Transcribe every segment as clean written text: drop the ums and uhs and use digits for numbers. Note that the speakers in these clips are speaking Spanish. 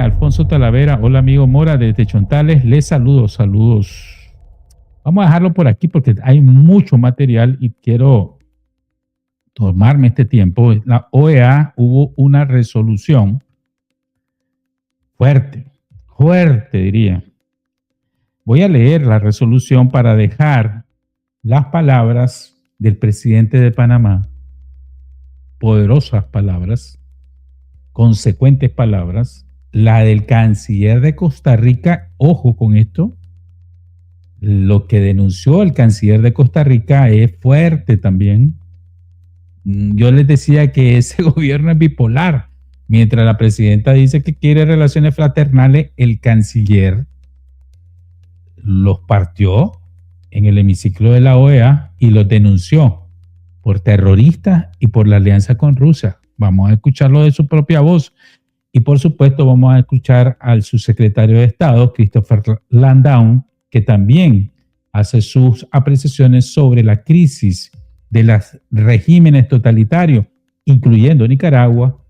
Alfonso Talavera. Hola, amigo Mora, desde Chontales. Les saludos. Vamos a dejarlo por aquí porque hay mucho material y quiero tomarme este tiempo. La OEA hubo una resolución fuerte diría. Voy a leer la resolución para dejar las palabras del presidente de Panamá, poderosas palabras, consecuentes palabras, la del canciller de Costa Rica, ojo con esto, lo que denunció el canciller de Costa Rica es fuerte también. Yo les decía que ese gobierno es bipolar. Mientras la presidenta dice que quiere relaciones fraternales, el canciller los partió en el hemiciclo de la OEA y los denunció por terroristas y por la alianza con Rusia. Vamos a escucharlo de su propia voz. Y por supuesto vamos a escuchar al subsecretario de Estado, Christopher Landau, que también hace sus apreciaciones sobre la crisis de los regímenes totalitarios, incluyendo Nicaragua,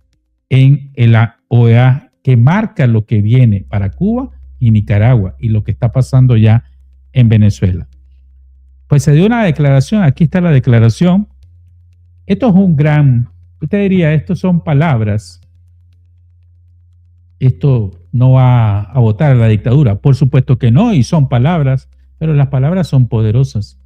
en la OEA, que marca lo que viene para Cuba y Nicaragua y lo que está pasando ya en Venezuela. Pues se dio una declaración, aquí está la declaración. Esto es un gran, usted diría, esto son palabras. Esto no va a votar a la dictadura. Por supuesto que no, y son palabras, pero las palabras son poderosas.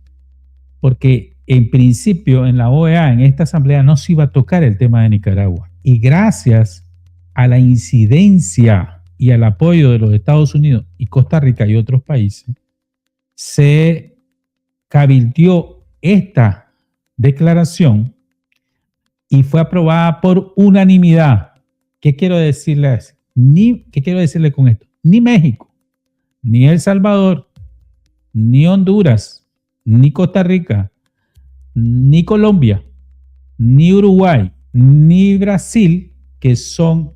Porque en principio en la OEA, en esta asamblea, no se iba a tocar el tema de Nicaragua. Y gracias a la incidencia y al apoyo de los Estados Unidos y Costa Rica y otros países, se cabildeó esta declaración y fue aprobada por unanimidad. ¿Qué quiero decirles? ¿Qué quiero decirle con esto? Ni México, ni El Salvador, ni Honduras, ni Costa Rica, ni Colombia, ni Uruguay, ni Brasil, que son,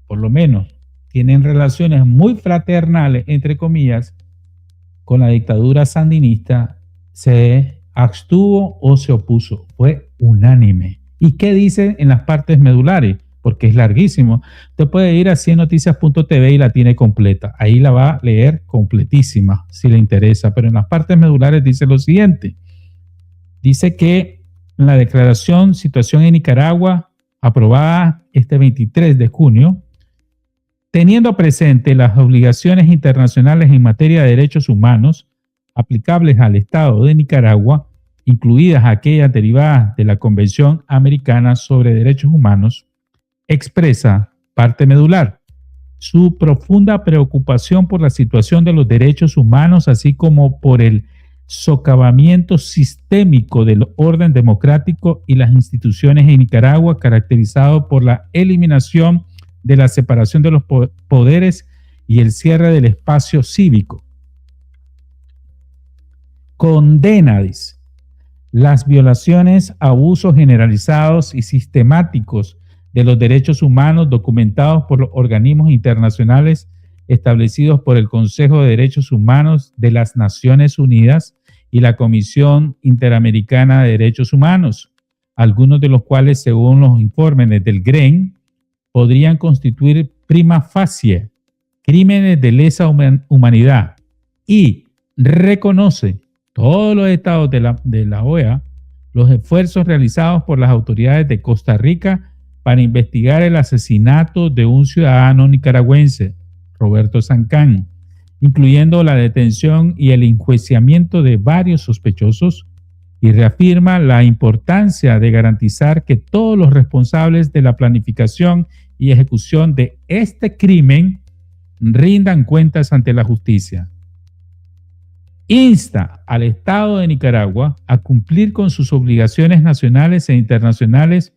por lo menos, tienen relaciones muy fraternales, entre comillas, con la dictadura sandinista, se abstuvo o se opuso. Fue unánime. ¿Y qué dice en las partes medulares? Porque es larguísimo. Usted puede ir a 100noticias.tv y la tiene completa. Ahí la va a leer completísima, si le interesa. Pero en las partes medulares dice lo siguiente. Dice que en la declaración Situación en Nicaragua, aprobada este 23 de junio, teniendo presente las obligaciones internacionales en materia de derechos humanos aplicables al Estado de Nicaragua, incluidas aquellas derivadas de la Convención Americana sobre Derechos Humanos, expresa, parte medular, su profunda preocupación por la situación de los derechos humanos, así como por el socavamiento sistémico del orden democrático y las instituciones en Nicaragua, caracterizado por la eliminación de la separación de los poderes y el cierre del espacio cívico. Condena, dice, las violaciones, abusos generalizados y sistemáticos de los derechos humanos documentados por los organismos internacionales establecidos por el Consejo de Derechos Humanos de las Naciones Unidas y la Comisión Interamericana de Derechos Humanos, algunos de los cuales, según los informes del GREN, podrían constituir prima facie crímenes de lesa humanidad, y reconoce todos los estados de la OEA los esfuerzos realizados por las autoridades de Costa Rica para investigar el asesinato de un ciudadano nicaragüense, Roberto Sancán, incluyendo la detención y el enjuiciamiento de varios sospechosos, y reafirma la importancia de garantizar que todos los responsables de la planificación y ejecución de este crimen rindan cuentas ante la justicia. Insta al Estado de Nicaragua a cumplir con sus obligaciones nacionales e internacionales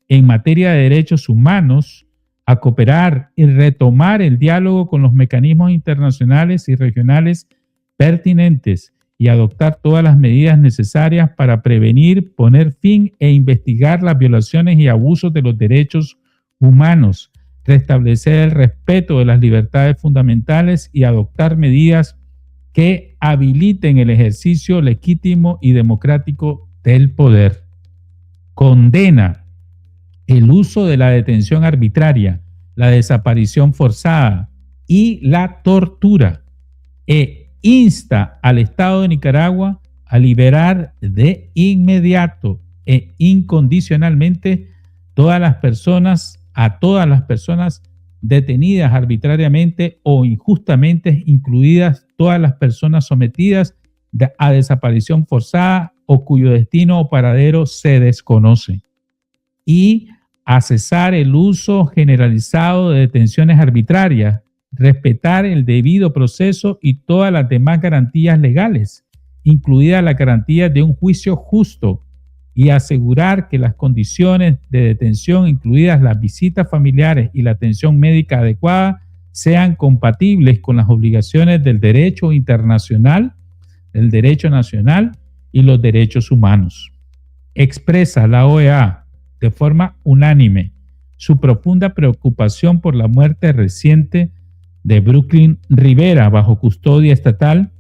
en materia de derechos humanos, a cooperar y retomar el diálogo con los mecanismos internacionales y regionales pertinentes y adoptar todas las medidas necesarias para prevenir, poner fin e investigar las violaciones y abusos de los derechos humanos, restablecer el respeto de las libertades fundamentales y adoptar medidas que habiliten el ejercicio legítimo y democrático del poder. Condena el uso de la detención arbitraria, la desaparición forzada, y la tortura, e insta al Estado de Nicaragua a liberar de inmediato e incondicionalmente a todas las personas detenidas arbitrariamente o injustamente, incluidas todas las personas sometidas a desaparición forzada o cuyo destino o paradero se desconoce, y a cesar el uso generalizado de detenciones arbitrarias, respetar el debido proceso y todas las demás garantías legales, incluida la garantía de un juicio justo, y asegurar que las condiciones de detención, incluidas las visitas familiares y la atención médica adecuada, sean compatibles con las obligaciones del derecho internacional, el derecho nacional y los derechos humanos. Expresa la OEA de forma unánime su profunda preocupación por la muerte reciente de Brooklyn Rivera bajo custodia estatal,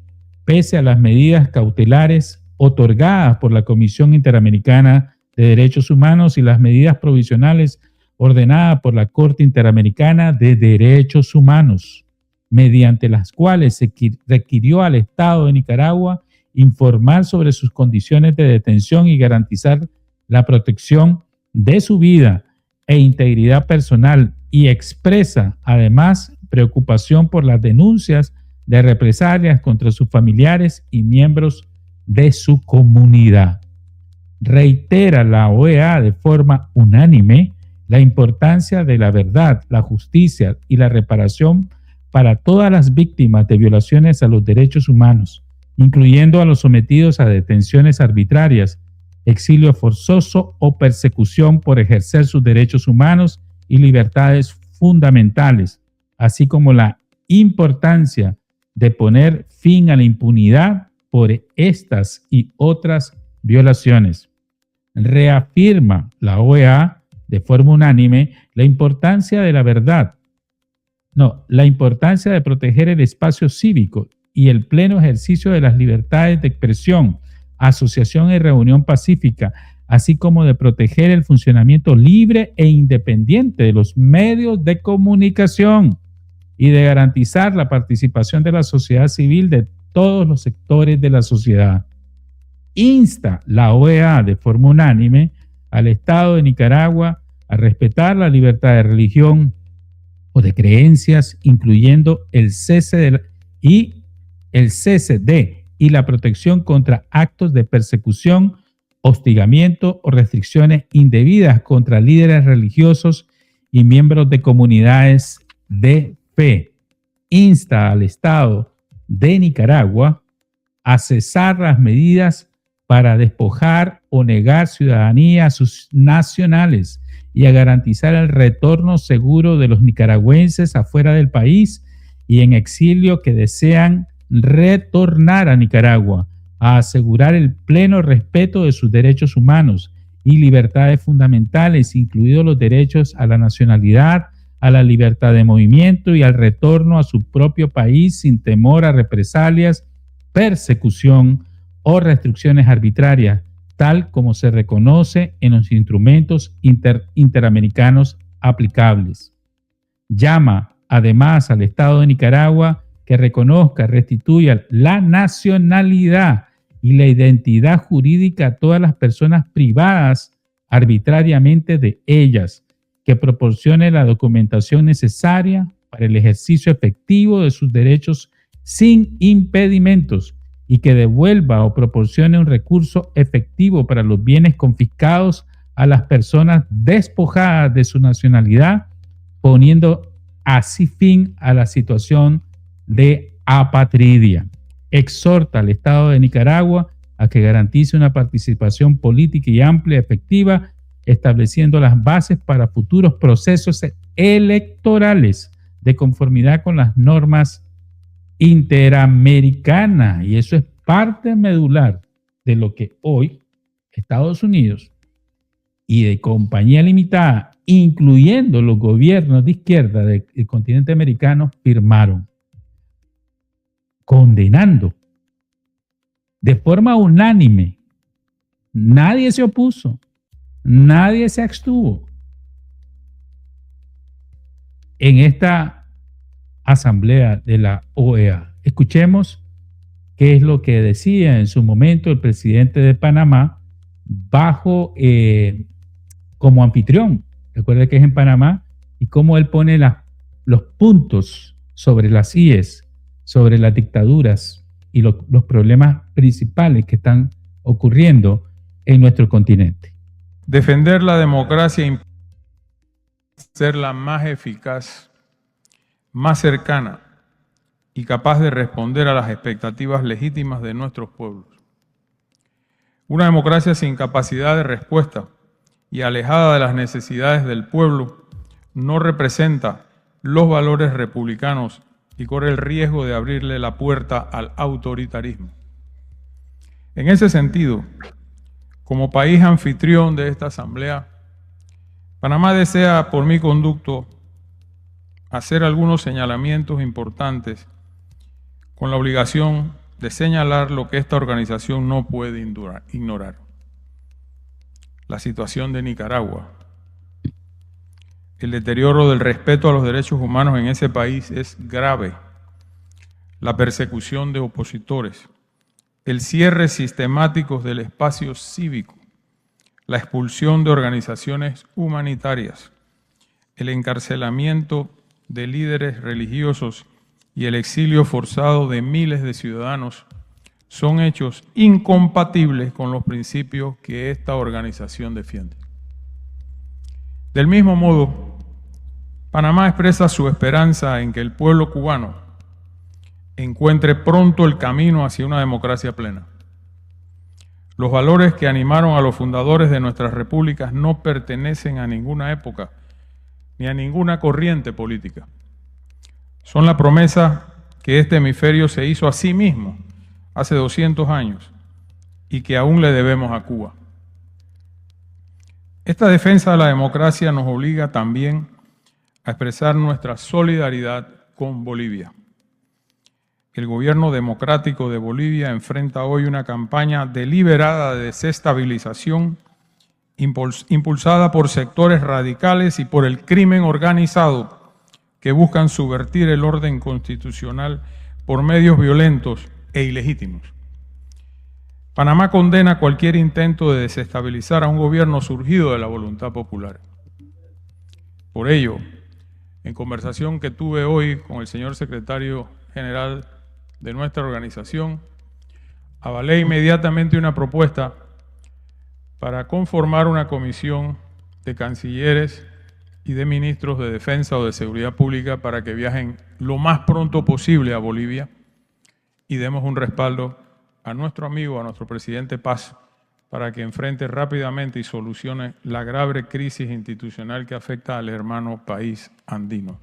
pese a las medidas cautelares otorgadas por la Comisión Interamericana de Derechos Humanos y las medidas provisionales ordenadas por la Corte Interamericana de Derechos Humanos, mediante las cuales se requirió al Estado de Nicaragua informar sobre sus condiciones de detención y garantizar la protección de su vida e integridad personal, y expresa además preocupación por las denuncias de represalias contra sus familiares y miembros de su comunidad. Reitera la OEA de forma unánime la importancia de la verdad, la justicia y la reparación para todas las víctimas de violaciones a los derechos humanos, incluyendo a los sometidos a detenciones arbitrarias, exilio forzoso o persecución por ejercer sus derechos humanos y libertades fundamentales, así como la importancia de poner fin a la impunidad por estas y otras violaciones. Reafirma la OEA de forma unánime la importancia de la verdad, la importancia de proteger el espacio cívico y el pleno ejercicio de las libertades de expresión, asociación y reunión pacífica, así como de proteger el funcionamiento libre e independiente de los medios de comunicación y de garantizar la participación de la sociedad civil de todos los sectores de la sociedad. Insta la OEA de forma unánime al Estado de Nicaragua a respetar la libertad de religión o de creencias, incluyendo el cese de y la protección contra actos de persecución, hostigamiento o restricciones indebidas contra líderes religiosos y miembros de comunidades de fe. Insta al Estado de Nicaragua a cesar las medidas para despojar o negar ciudadanía a sus nacionales y a garantizar el retorno seguro de los nicaragüenses afuera del país y en exilio que desean retornar a Nicaragua, a asegurar el pleno respeto de sus derechos humanos y libertades fundamentales, incluidos los derechos a la nacionalidad, a la libertad de movimiento y al retorno a su propio país sin temor a represalias, persecución o restricciones arbitrarias, tal como se reconoce en los instrumentos interamericanos aplicables. Llama además al Estado de Nicaragua que reconozca, restituya la nacionalidad y la identidad jurídica a todas las personas privadas arbitrariamente de ellas, que proporcione la documentación necesaria para el ejercicio efectivo de sus derechos sin impedimentos y que devuelva o proporcione un recurso efectivo para los bienes confiscados a las personas despojadas de su nacionalidad, poniendo así fin a la situación de apatridia. Exhorta al Estado de Nicaragua a que garantice una participación política y amplia y efectiva, estableciendo las bases para futuros procesos electorales de conformidad con las normas interamericanas. Y eso es parte medular de lo que hoy Estados Unidos y de compañía limitada, incluyendo los gobiernos de izquierda del continente americano, firmaron, condenando de forma unánime. Nadie se opuso, nadie se abstuvo en esta asamblea de la OEA. Escuchemos qué es lo que decía en su momento el presidente de Panamá bajo como anfitrión. Recuerda que es en Panamá y cómo él pone los puntos sobre las IES, sobre las dictaduras y los problemas principales que están ocurriendo en nuestro continente. Defender la democracia implica ser la más eficaz, más cercana y capaz de responder a las expectativas legítimas de nuestros pueblos. Una democracia sin capacidad de respuesta y alejada de las necesidades del pueblo no representa los valores republicanos y corre el riesgo de abrirle la puerta al autoritarismo. En ese sentido, como país anfitrión de esta asamblea, Panamá desea, por mi conducto, hacer algunos señalamientos importantes con la obligación de señalar lo que esta organización no puede ignorar. La situación de Nicaragua. El deterioro del respeto a los derechos humanos en ese país es grave. La persecución de opositores, el cierre sistemático del espacio cívico, la expulsión de organizaciones humanitarias, el encarcelamiento de líderes religiosos y el exilio forzado de miles de ciudadanos son hechos incompatibles con los principios que esta organización defiende. Del mismo modo, Panamá expresa su esperanza en que el pueblo cubano encuentre pronto el camino hacia una democracia plena. Los valores que animaron a los fundadores de nuestras repúblicas no pertenecen a ninguna época ni a ninguna corriente política. Son la promesa que este hemisferio se hizo a sí mismo hace 200 años y que aún le debemos a Cuba. Esta defensa de la democracia nos obliga también a expresar nuestra solidaridad con Bolivia. El gobierno democrático de Bolivia enfrenta hoy una campaña deliberada de desestabilización impulsada por sectores radicales y por el crimen organizado que buscan subvertir el orden constitucional por medios violentos e ilegítimos. Panamá condena cualquier intento de desestabilizar a un gobierno surgido de la voluntad popular. Por ello, en conversación que tuve hoy con el señor secretario general de nuestra organización, avalé inmediatamente una propuesta para conformar una comisión de cancilleres y de ministros de Defensa o de Seguridad Pública para que viajen lo más pronto posible a Bolivia y demos un respaldo a nuestro amigo, a nuestro presidente Paz, para que enfrente rápidamente y solucione la grave crisis institucional que afecta al hermano país andino.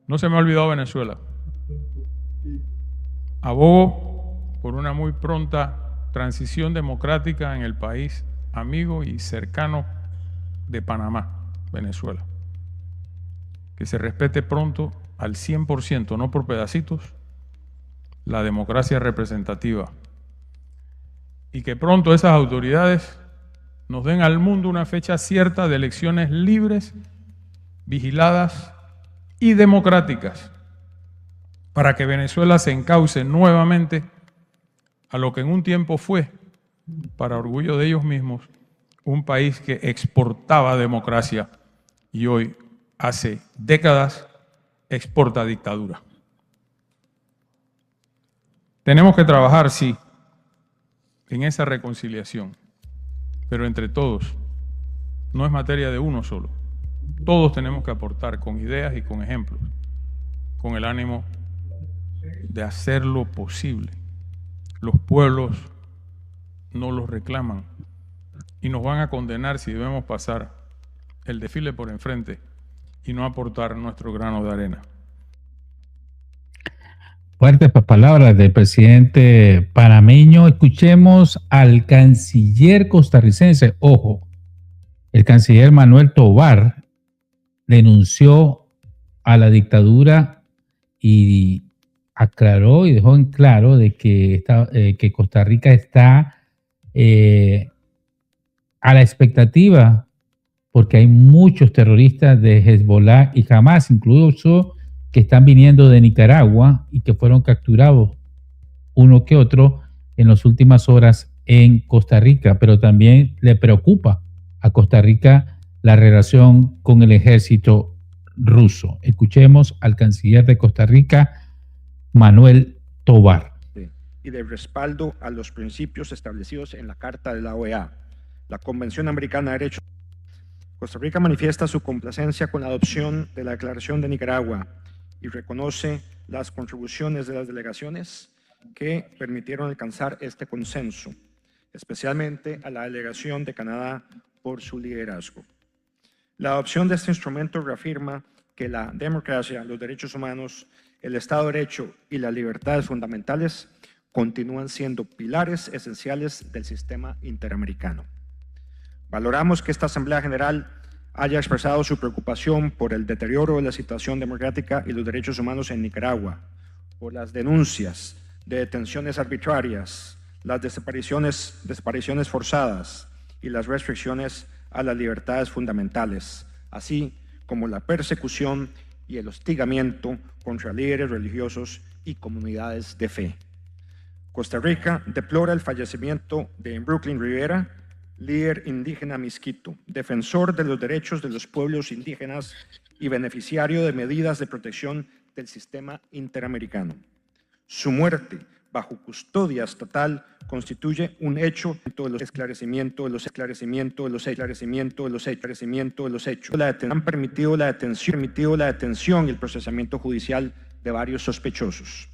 No se me ha olvidado Venezuela. Abogo por una muy pronta transición democrática en el país amigo y cercano de Panamá, Venezuela. Que se respete pronto al 100%, no por pedacitos, la democracia representativa. Y que pronto esas autoridades nos den al mundo una fecha cierta de elecciones libres, vigiladas y democráticas, para que Venezuela se encauce nuevamente a lo que en un tiempo fue, para orgullo de ellos mismos, un país que exportaba democracia y hoy, hace décadas, exporta dictadura. Tenemos que trabajar, sí, en esa reconciliación, pero entre todos, no es materia de uno solo. Todos tenemos que aportar con ideas y con ejemplos, con el ánimo de hacerlo posible. Los pueblos no los reclaman y nos van a condenar si debemos pasar el desfile por enfrente y no aportar nuestro grano de arena. Fuertes palabras del presidente panameño. Escuchemos al canciller costarricense. Ojo, el canciller Manuel Tovar denunció a la dictadura y aclaró y dejó en claro de que Costa Rica está a la expectativa porque hay muchos terroristas de Hezbollah y Hamas, incluso que están viniendo de Nicaragua y que fueron capturados uno que otro en las últimas horas en Costa Rica, pero también le preocupa a Costa Rica la relación con el ejército ruso. Escuchemos al canciller de Costa Rica, Manuel Tovar. Y de respaldo a los principios establecidos en la Carta de la OEA, la Convención Americana de Derechos. Costa Rica manifiesta su complacencia con la adopción de la Declaración de Nicaragua y reconoce las contribuciones de las delegaciones que permitieron alcanzar este consenso, especialmente a la delegación de Canadá por su liderazgo. La adopción de este instrumento reafirma que la democracia, los derechos humanos, el Estado de Derecho y las libertades fundamentales continúan siendo pilares esenciales del sistema interamericano. Valoramos que esta Asamblea General haya expresado su preocupación por el deterioro de la situación democrática y los derechos humanos en Nicaragua, por las denuncias de detenciones arbitrarias, las desapariciones forzadas y las restricciones a las libertades fundamentales, así como la persecución y el hostigamiento contra líderes religiosos y comunidades de fe. Costa Rica deplora el fallecimiento de Brooklyn Rivera, líder indígena Miskito, defensor de los derechos de los pueblos indígenas y beneficiario de medidas de protección del sistema interamericano. Su muerte bajo custodia estatal constituye un hecho de los esclarecimientos de los hechos. Han permitido la detención y el procesamiento judicial de varios sospechosos.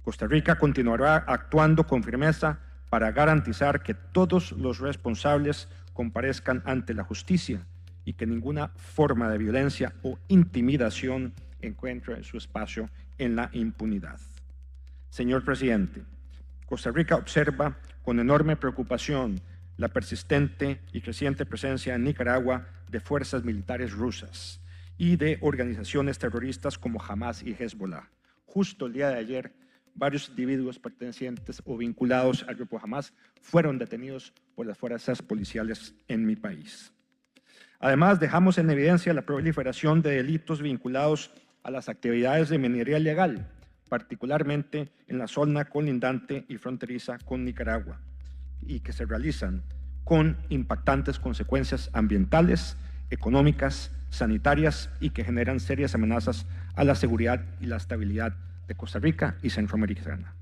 Costa Rica continuará actuando con firmeza para garantizar que todos los responsables comparezcan ante la justicia y que ninguna forma de violencia o intimidación encuentre su espacio en la impunidad. Señor presidente, Costa Rica observa con enorme preocupación la persistente y creciente presencia en Nicaragua de fuerzas militares rusas y de organizaciones terroristas como Hamas y Hezbollah. Justo el día de ayer, varios individuos pertenecientes o vinculados al grupo Hamas fueron detenidos por las fuerzas policiales en mi país. Además, dejamos en evidencia la proliferación de delitos vinculados a las actividades de minería ilegal, particularmente en la zona colindante y fronteriza con Nicaragua, y que se realizan con impactantes consecuencias ambientales, económicas, sanitarias y que generan serias amenazas a la seguridad y la estabilidad de Costa Rica y Centroamericana.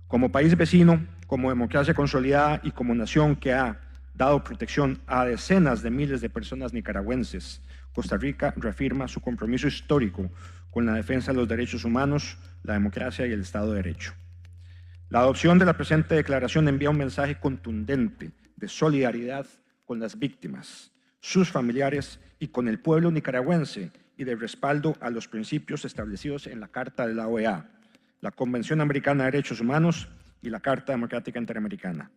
Como país vecino, como democracia consolidada y como nación que ha dado protección a decenas de miles de personas nicaragüenses, Costa Rica reafirma su compromiso histórico con la defensa de los derechos humanos, la democracia y el Estado de Derecho. La adopción de la presente declaración envía un mensaje contundente de solidaridad con las víctimas, sus familiares y con el pueblo nicaragüense y de respaldo a los principios establecidos en la Carta de la OEA, la Convención Americana de Derechos Humanos y la Carta Democrática Interamericana.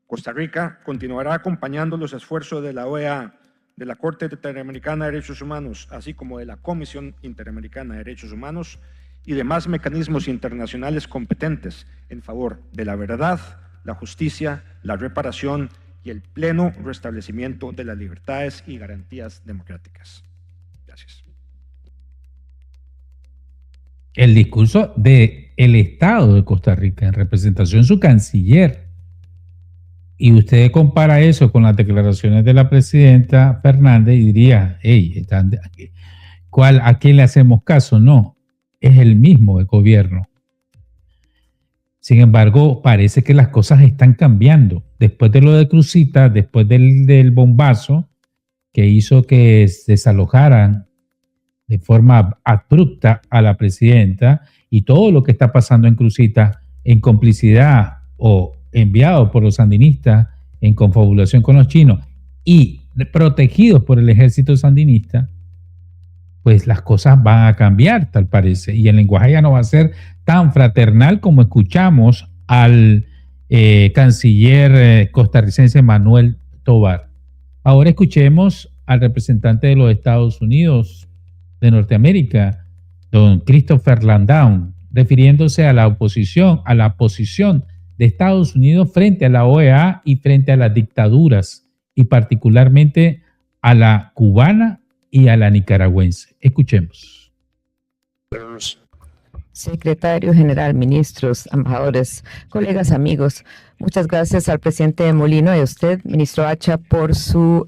Costa Rica continuará acompañando los esfuerzos de la OEA, de la Corte Interamericana de Derechos Humanos, así como de la Comisión Interamericana de Derechos Humanos y demás mecanismos internacionales competentes en favor de la verdad, la justicia, la reparación y el pleno restablecimiento de las libertades y garantías democráticas. Gracias. El discurso del Estado de Costa Rica en representación de su canciller. Y usted compara eso con las declaraciones de la presidenta Fernández y diría, hey, ¿a quién le hacemos caso? No, es el mismo el gobierno. Sin embargo, parece que las cosas están cambiando. Después de lo de Cruzita, después del bombazo que hizo que desalojaran de forma abrupta a la presidenta y todo lo que está pasando en Cruzita en complicidad o enviado por los sandinistas en confabulación con los chinos y protegidos por el ejército sandinista, pues las cosas van a cambiar, tal parece, y el lenguaje ya no va a ser tan fraternal como escuchamos al canciller costarricense Manuel Tovar. Ahora escuchemos al representante de los Estados Unidos de Norteamérica, don Christopher Landau, refiriéndose a la posición de Estados Unidos frente a la OEA y frente a las dictaduras y particularmente a la cubana y a la nicaragüense. Escuchemos. Secretario General, ministros, embajadores, colegas, amigos, muchas gracias al presidente Molino y a usted, ministro Hacha, por su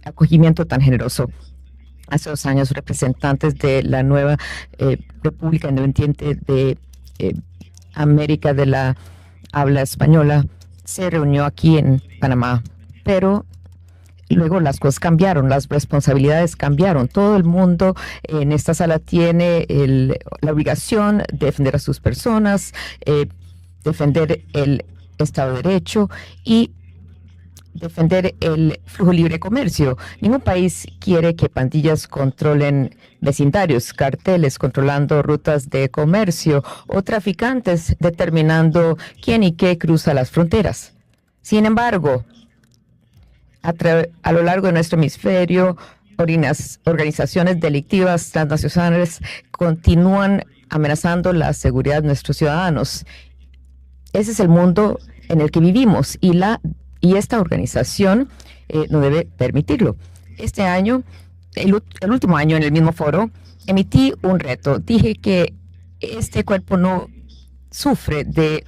acogimiento tan generoso. Hace 2 años, representantes de la nueva República Independiente de América de la Habla Española se reunió aquí en Panamá, pero luego las cosas cambiaron, las responsabilidades cambiaron. Todo el mundo en esta sala tiene la obligación de defender a sus personas, defender el Estado de Derecho y defender el flujo libre de comercio. Ningún país quiere que pandillas controlen vecindarios, carteles controlando rutas de comercio o traficantes determinando quién y qué cruza las fronteras. Sin embargo, a lo largo de nuestro hemisferio, organizaciones delictivas transnacionales continúan amenazando la seguridad de nuestros ciudadanos. Ese es el mundo en el que vivimos y esta organización no debe permitirlo. Este año, el último año en el mismo foro, emití un reto. Dije que este cuerpo no sufre de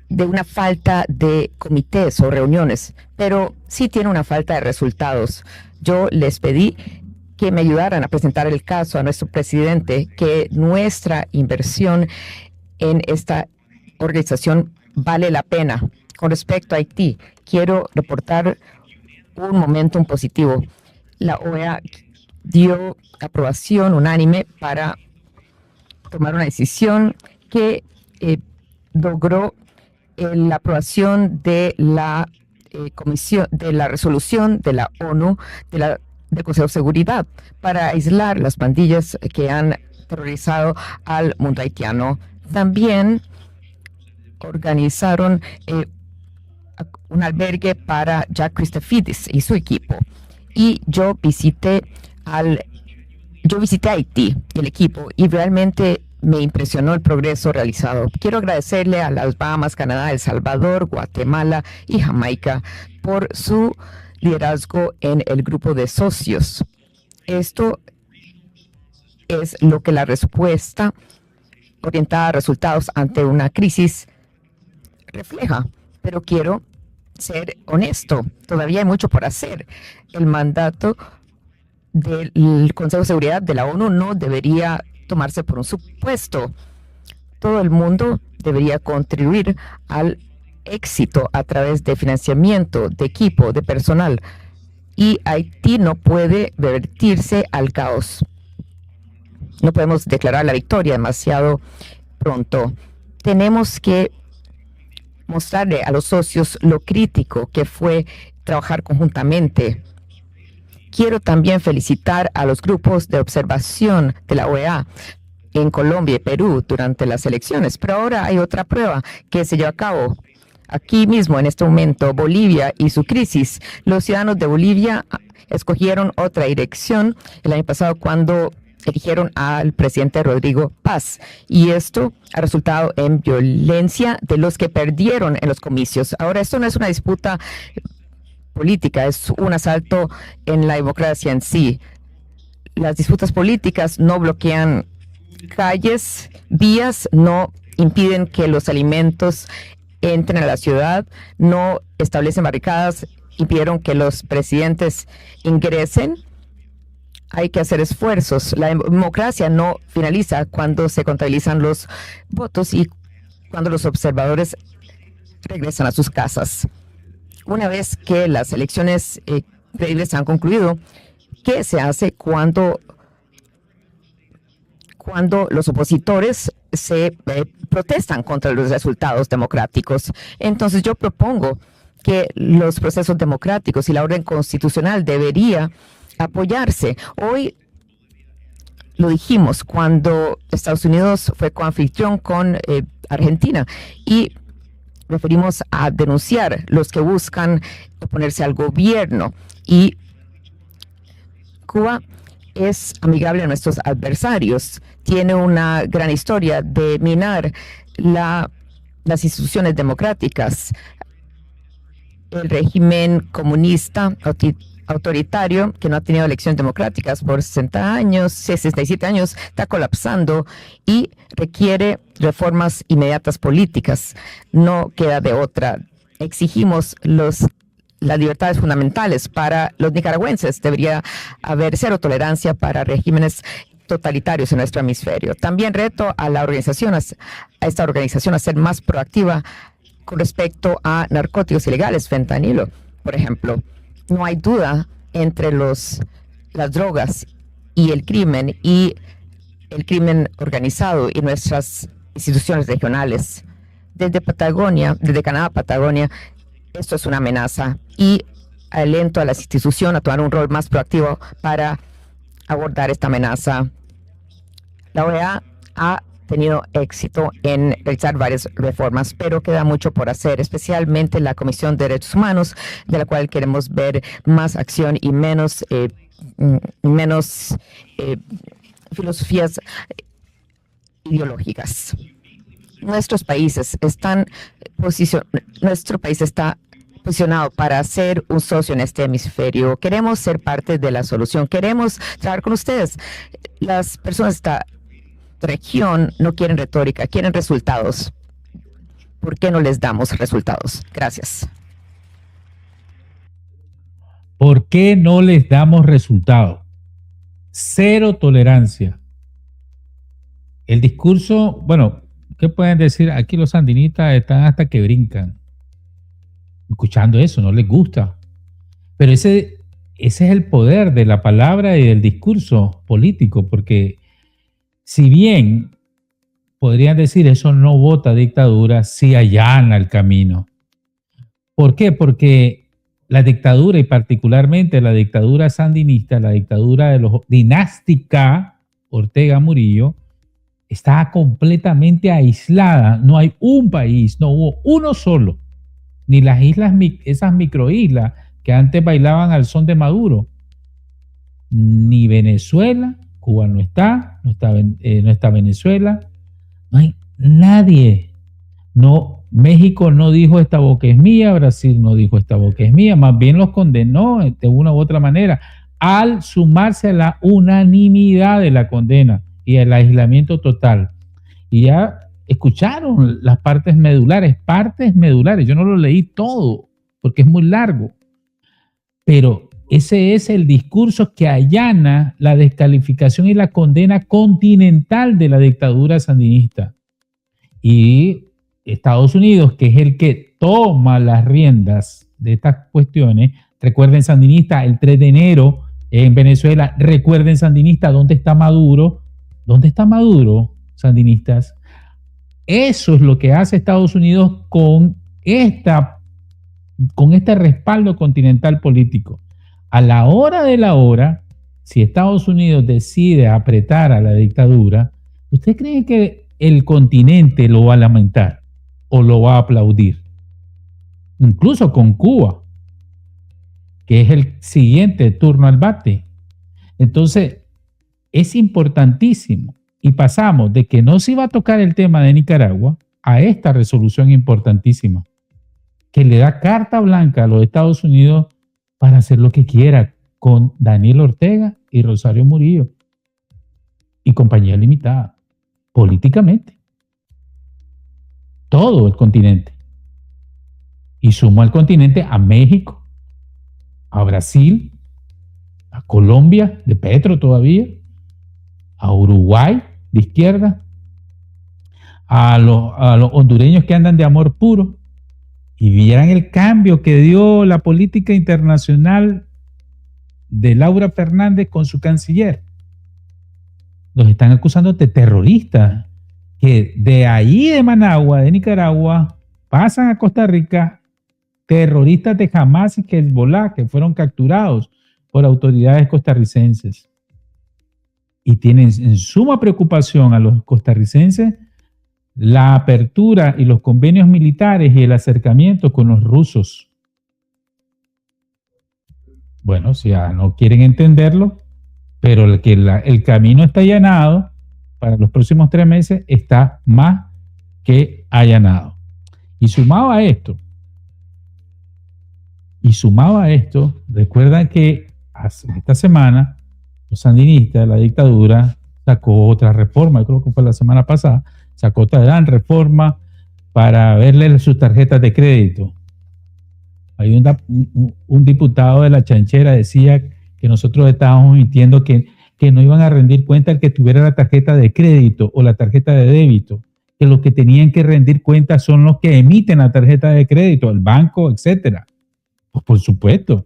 una falta de comités o reuniones, pero sí tiene una falta de resultados. Yo les pedí que me ayudaran a presentar el caso a nuestro presidente, que nuestra inversión en esta organización vale la pena. Con respecto a Haití, quiero reportar un momentum positivo. La OEA dio aprobación unánime para tomar una decisión que logró la aprobación de la comisión de la resolución de la ONU del Consejo de Seguridad para aislar las pandillas que han terrorizado al mundo haitiano. También organizaron un albergue para Jack Christofidis y su equipo. Y yo visité Haití, el equipo, y realmente me impresionó el progreso realizado. Quiero agradecerle a las Bahamas, Canadá, El Salvador, Guatemala y Jamaica por su liderazgo en el grupo de socios. Esto es lo que la respuesta orientada a resultados ante una crisis refleja. Pero quiero ser honesto, todavía hay mucho por hacer. El mandato del Consejo de Seguridad de la ONU no debería tomarse por un supuesto. Todo el mundo debería contribuir al éxito a través de financiamiento, de equipo, de personal. Y Haití no puede revertirse al caos. No podemos declarar la victoria demasiado pronto. Tenemos que mostrarle a los socios lo crítico que fue trabajar conjuntamente. Quiero también felicitar a los grupos de observación de la OEA en Colombia y Perú durante las elecciones, pero ahora hay otra prueba que se lleva a cabo aquí mismo en este momento, Bolivia y su crisis. Los ciudadanos de Bolivia escogieron otra dirección el año pasado cuando eligieron al presidente Rodrigo Paz, y esto ha resultado en violencia de los que perdieron en los comicios. Ahora, esto no es una disputa política, es un asalto en la democracia en sí. Las disputas políticas no bloquean calles, vías, no impiden que los alimentos entren a la ciudad, no establecen barricadas, impidieron que los presidentes ingresen. Hay que hacer esfuerzos. La democracia no finaliza cuando se contabilizan los votos y cuando los observadores regresan a sus casas. Una vez que las elecciones creíbles han concluido, ¿qué se hace cuando los opositores se protestan contra los resultados democráticos? Entonces yo propongo que los procesos democráticos y la orden constitucional debería apoyarse. Hoy lo dijimos cuando Estados Unidos fue coanfitrión con Argentina y referimos a denunciar los que buscan oponerse al gobierno, y Cuba es amigable a nuestros adversarios. Tiene una gran historia de minar las instituciones democráticas. el régimen comunista autoritario, que no ha tenido elecciones democráticas por 60 años, 67 años, está colapsando y requiere reformas inmediatas políticas. No queda de otra. Exigimos las libertades fundamentales para los nicaragüenses. Debería haber cero tolerancia para regímenes totalitarios en nuestro hemisferio. También reto a esta organización a ser más proactiva con respecto a narcóticos ilegales, fentanilo, por ejemplo. No hay duda entre las drogas y el crimen organizado y nuestras instituciones regionales. Desde Canadá a Patagonia, esto es una amenaza y aliento a las instituciones a tomar un rol más proactivo para abordar esta amenaza. La OEA ha tenido éxito en realizar varias reformas, pero queda mucho por hacer, especialmente la Comisión de Derechos Humanos, de la cual queremos ver más acción y menos filosofías ideológicas. Nuestro país está posicionado para ser un socio en este hemisferio. Queremos ser parte de la solución. Queremos trabajar con ustedes. Las personas de esta región no quieren retórica, quieren resultados. ¿Por qué no les damos resultados? Gracias. ¿Por qué no les damos resultados? Cero tolerancia. El discurso, bueno, ¿qué pueden decir? Aquí los sandinistas están hasta que brincan. Escuchando eso, no les gusta. Pero ese es el poder de la palabra y del discurso político, porque si bien podrían decir eso no vota dictadura, sí allana el camino. ¿Por qué? Porque la dictadura, y particularmente la dictadura sandinista, la dictadura de los dinástica Ortega Murillo, está completamente aislada. No hay un país, no hubo uno solo, ni las islas, esas microislas que antes bailaban al son de Maduro, ni Venezuela. Cuba no está Venezuela, no hay nadie. No, México no dijo esta boca es mía, Brasil no dijo esta boca es mía, más bien los condenó de una u otra manera, al sumarse a la unanimidad de la condena y el aislamiento total. Y ya escucharon las partes medulares, yo no lo leí todo porque es muy largo, pero ese es el discurso que allana la descalificación y la condena continental de la dictadura sandinista. Y Estados Unidos, que es el que toma las riendas de estas cuestiones, recuerden sandinista, el 3 de enero en Venezuela, recuerden sandinista, ¿dónde está Maduro? ¿Dónde está Maduro, sandinistas? Eso es lo que hace Estados Unidos con este respaldo continental político. A la hora de la hora, si Estados Unidos decide apretar a la dictadura, ¿usted cree que el continente lo va a lamentar o lo va a aplaudir? Incluso con Cuba, que es el siguiente turno al bate. Entonces, es importantísimo. Y pasamos de que no se iba a tocar el tema de Nicaragua a esta resolución importantísima, que le da carta blanca a los Estados Unidos para hacer lo que quiera con Daniel Ortega y Rosario Murillo y compañía limitada, políticamente. Todo el continente. Y sumo al continente a México, a Brasil, a Colombia, de Petro todavía, a Uruguay, de izquierda, a los hondureños que andan de amor puro, y vieran el cambio que dio la política internacional de Laura Fernández con su canciller. Los están acusando de terroristas, que de ahí de Managua, de Nicaragua, pasan a Costa Rica, terroristas de Hamas y Hezbollah que fueron capturados por autoridades costarricenses. Y tienen en suma preocupación a los costarricenses la apertura y los convenios militares y el acercamiento con los rusos. Bueno, si ya no quieren entenderlo, pero el camino está allanado para los próximos 3 meses, está más que allanado. Y sumado a esto, Y sumado a esto, recuerdan que esta semana los sandinistas, la dictadura, sacó otra reforma, creo que fue la semana pasada, sacó otra gran reforma para verle sus tarjetas de crédito. Hay un diputado de la chanchera decía que nosotros estábamos mintiendo que no iban a rendir cuenta el que tuviera la tarjeta de crédito o la tarjeta de débito, que los que tenían que rendir cuenta son los que emiten la tarjeta de crédito, el banco, etcétera. Pues por supuesto.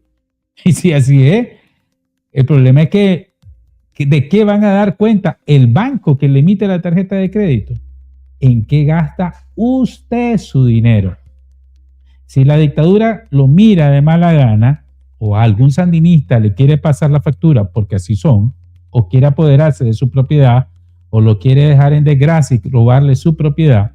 Y si así es, el problema es que ¿de qué van a dar cuenta el banco que le emite la tarjeta de crédito? ¿En qué gasta usted su dinero? Si la dictadura lo mira de mala gana o a algún sandinista le quiere pasar la factura porque así son, o quiere apoderarse de su propiedad o lo quiere dejar en desgracia y robarle su propiedad,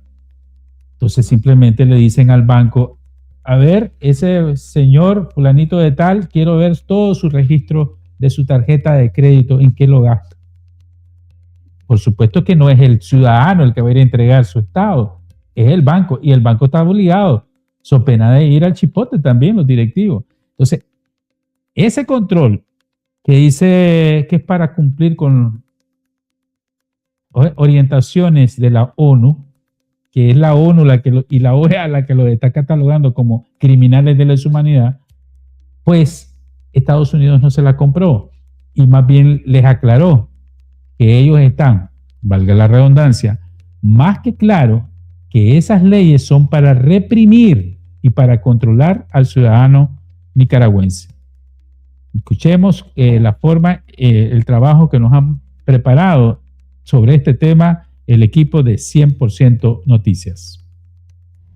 entonces simplemente le dicen al banco, a ver, ese señor fulanito de tal, quiero ver todo su registro de su tarjeta de crédito, en qué lo gasta. Por supuesto que no es el ciudadano el que va a ir a entregar su estado, es el banco, y el banco está obligado, so pena de ir al chipote también los directivos. Entonces, ese control que dice que es para cumplir con orientaciones de la ONU, que es la ONU y la OEA la que lo está catalogando como criminales de la humanidad, pues Estados Unidos no se la compró y más bien les aclaró que ellos están, valga la redundancia, más que claro que esas leyes son para reprimir y para controlar al ciudadano nicaragüense. Escuchemos la forma, el trabajo que nos han preparado sobre este tema el equipo de 100% Noticias.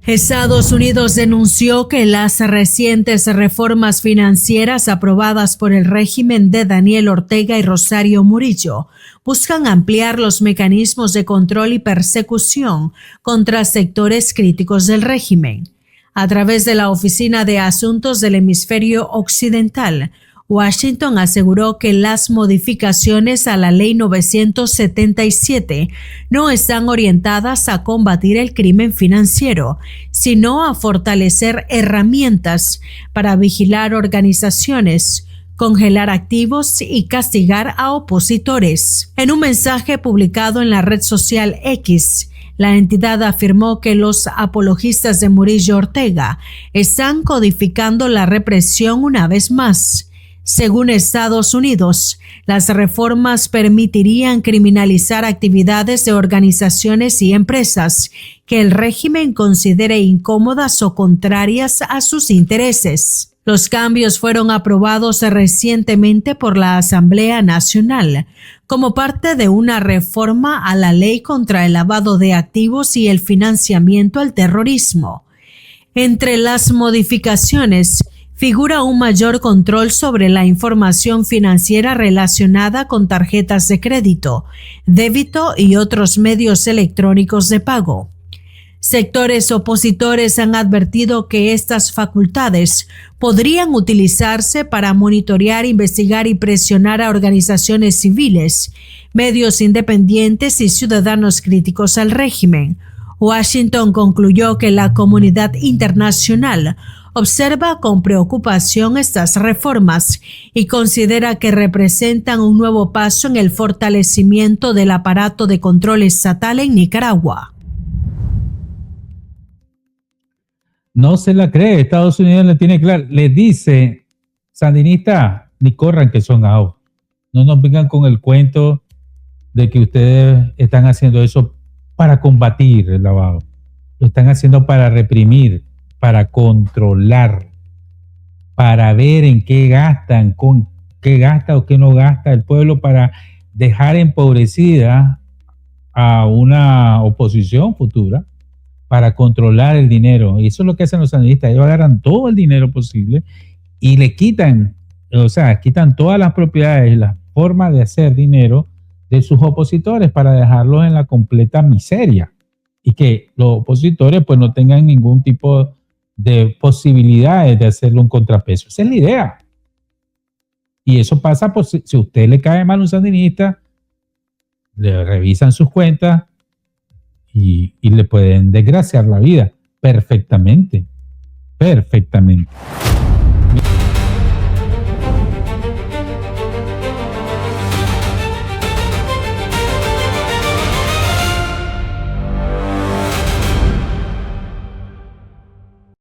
Estados Unidos denunció que las recientes reformas financieras aprobadas por el régimen de Daniel Ortega y Rosario Murillo buscan ampliar los mecanismos de control y persecución contra sectores críticos del régimen. A través de la Oficina de Asuntos del Hemisferio Occidental, Washington aseguró que las modificaciones a la Ley 977 no están orientadas a combatir el crimen financiero, sino a fortalecer herramientas para vigilar organizaciones, congelar activos y castigar a opositores. En un mensaje publicado en la red social X, la entidad afirmó que los apologistas de Murillo Ortega están codificando la represión una vez más. Según Estados Unidos, las reformas permitirían criminalizar actividades de organizaciones y empresas que el régimen considere incómodas o contrarias a sus intereses. Los cambios fueron aprobados recientemente por la Asamblea Nacional como parte de una reforma a la ley contra el lavado de activos y el financiamiento al terrorismo. Entre las modificaciones figura un mayor control sobre la información financiera relacionada con tarjetas de crédito, débito y otros medios electrónicos de pago. Sectores opositores han advertido que estas facultades podrían utilizarse para monitorear, investigar y presionar a organizaciones civiles, medios independientes y ciudadanos críticos al régimen. Washington concluyó que la comunidad internacional observa con preocupación estas reformas y considera que representan un nuevo paso en el fortalecimiento del aparato de control estatal en Nicaragua. No se la cree, Estados Unidos le tiene claro, les dice, sandinistas, ni corran que son AO. No nos vengan con el cuento de que ustedes están haciendo eso para combatir el lavado. Lo están haciendo para reprimir, para controlar, para ver en qué gastan, con qué gasta o qué no gasta el pueblo, para dejar empobrecida a una oposición futura, para controlar el dinero. Y eso es lo que hacen los sandinistas. Ellos agarran todo el dinero posible y le quitan, quitan todas las propiedades, la forma de hacer dinero de sus opositores para dejarlos en la completa miseria y que los opositores pues no tengan ningún tipo de posibilidades de hacerle un contrapeso. Esa es la idea. Y eso pasa por si a usted le cae mal un sandinista, le revisan sus cuentas y le pueden desgraciar la vida perfectamente. Perfectamente. Gracias.